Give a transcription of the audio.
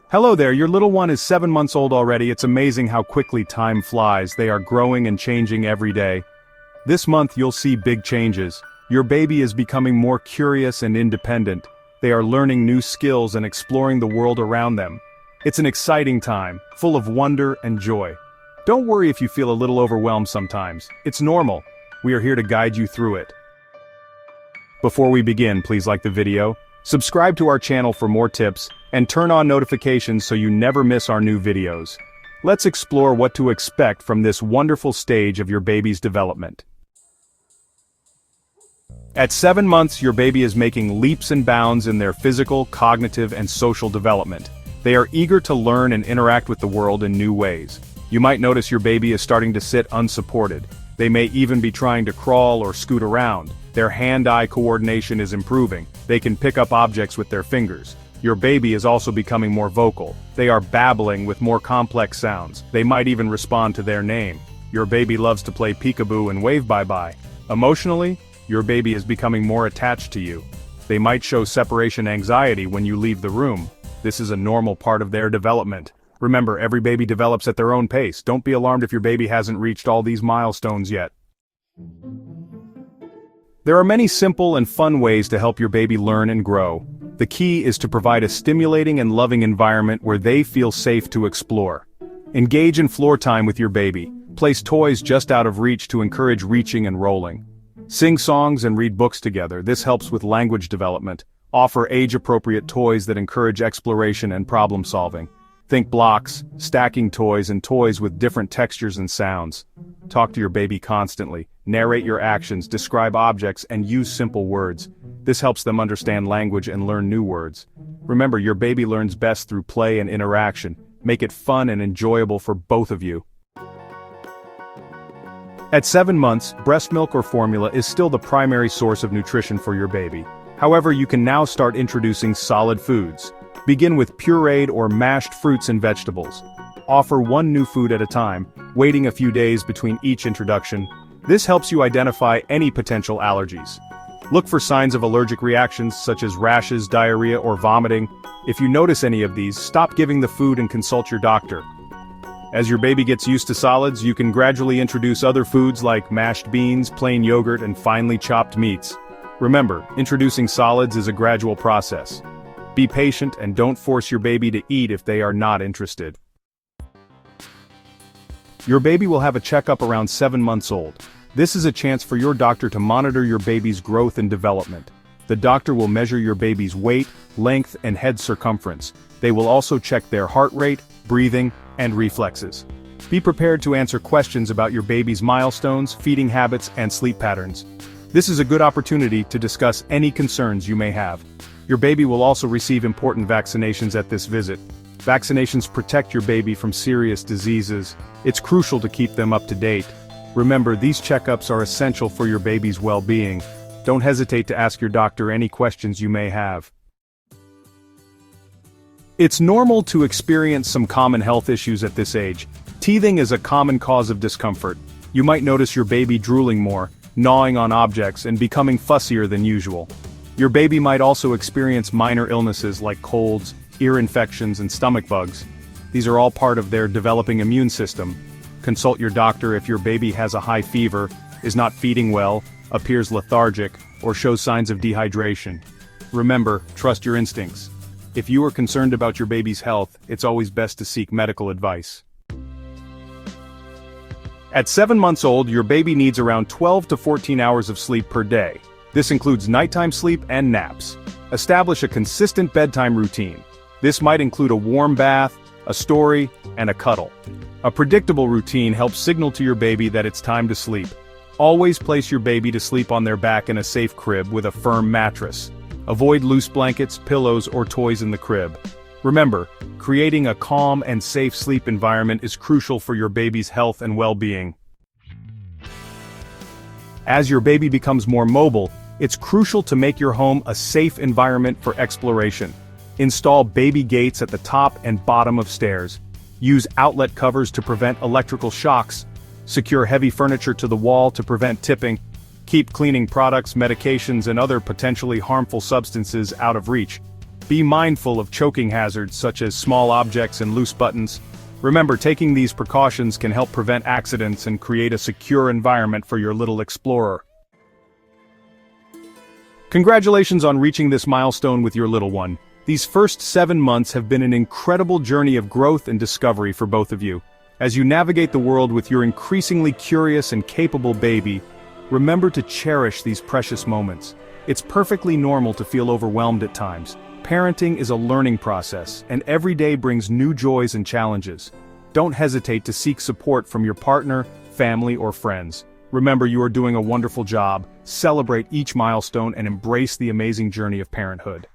Hello there, your little one is 7 months old already. It's amazing how quickly time flies. They are growing and changing every day. This month you'll see big changes. Your baby is becoming more curious and independent. They are learning new skills and exploring the world around them. It's an exciting time, full of wonder and joy. Don't worry if you feel a little overwhelmed sometimes. It's normal. We are here to guide you through it. Before we begin, please like the video, subscribe to our channel for more tips, and turn on notifications so you never miss our new videos. Let's explore what to expect from this wonderful stage of your baby's development. At 7 months, your baby is making leaps and bounds in their physical, cognitive, and social development. They are eager to learn and interact with the world in new ways. You might notice your baby is starting to sit unsupported. They may even be trying to crawl or scoot around. Their hand-eye coordination is improving. They can pick up objects with their fingers. Your baby is also becoming more vocal. They are babbling with more complex sounds. They might even respond to their name. Your baby loves to play peekaboo and wave bye-bye. Emotionally, your baby is becoming more attached to you. They might show separation anxiety when you leave the room. This is a normal part of their development. Remember, every baby develops at their own pace. Don't be alarmed if your baby hasn't reached all these milestones yet. There are many simple and fun ways to help your baby learn and grow. The key is to provide a stimulating and loving environment where they feel safe to explore. Engage in floor time with your baby. Place toys just out of reach to encourage reaching and rolling. Sing songs and read books together. This helps with language development. Offer age-appropriate toys that encourage exploration and problem-solving. Think blocks, stacking toys, and toys with different textures and sounds. Talk to your baby constantly. Narrate your actions, describe objects, and use simple words. This helps them understand language and learn new words. Remember, your baby learns best through play and interaction. Make it fun and enjoyable for both of you. At 7 months, breast milk or formula is still the primary source of nutrition for your baby. However, you can now start introducing solid foods. Begin with pureed or mashed fruits and vegetables. Offer one new food at a time, waiting a few days between each introduction. This helps you identify any potential allergies. Look for signs of allergic reactions such as rashes, diarrhea, or vomiting. If you notice any of these, stop giving the food and consult your doctor. As your baby gets used to solids, you can gradually introduce other foods like mashed beans, plain yogurt, and finely chopped meats. Remember, introducing solids is a gradual process. Be patient and don't force your baby to eat if they are not interested. Your baby will have a checkup around 7 months old. This is a chance for your doctor to monitor your baby's growth and development. The doctor will measure your baby's weight, length, and head circumference. They will also check their heart rate, breathing, and reflexes. Be prepared to answer questions about your baby's milestones, feeding habits, and sleep patterns. This is a good opportunity to discuss any concerns you may have. Your baby will also receive important vaccinations at this visit. Vaccinations protect your baby from serious diseases. It's crucial to keep them up to date. Remember, these checkups are essential for your baby's well-being. Don't hesitate to ask your doctor any questions you may have. It's normal to experience some common health issues at this age. Teething is a common cause of discomfort. You might notice your baby drooling more, gnawing on objects, and becoming fussier than usual. Your baby might also experience minor illnesses like colds, ear infections, and stomach bugs. These are all part of their developing immune system. Consult your doctor if your baby has a high fever, is not feeding well, appears lethargic, or shows signs of dehydration. Remember, trust your instincts. If you are concerned about your baby's health, it's always best to seek medical advice. At 7 months old, your baby needs around 12 to 14 hours of sleep per day. This includes nighttime sleep and naps. Establish a consistent bedtime routine. This might include a warm bath, a story, and a cuddle. A predictable routine helps signal to your baby that it's time to sleep. Always place your baby to sleep on their back in a safe crib with a firm mattress. Avoid loose blankets, pillows, or toys in the crib. Remember, creating a calm and safe sleep environment is crucial for your baby's health and well-being. As your baby becomes more mobile, it's crucial to make your home a safe environment for exploration. Install baby gates at the top and bottom of stairs. Use outlet covers to prevent electrical shocks. Secure heavy furniture to the wall to prevent tipping. Keep cleaning products, medications, and other potentially harmful substances out of reach. Be mindful of choking hazards such as small objects and loose buttons. Remember, taking these precautions can help prevent accidents and create a secure environment for your little explorer. Congratulations on reaching this milestone with your little one. These first 7 months have been an incredible journey of growth and discovery for both of you. As you navigate the world with your increasingly curious and capable baby, remember to cherish these precious moments. It's perfectly normal to feel overwhelmed at times. Parenting is a learning process, and every day brings new joys and challenges. Don't hesitate to seek support from your partner, family, or friends. Remember, you are doing a wonderful job. Celebrate each milestone and embrace the amazing journey of parenthood.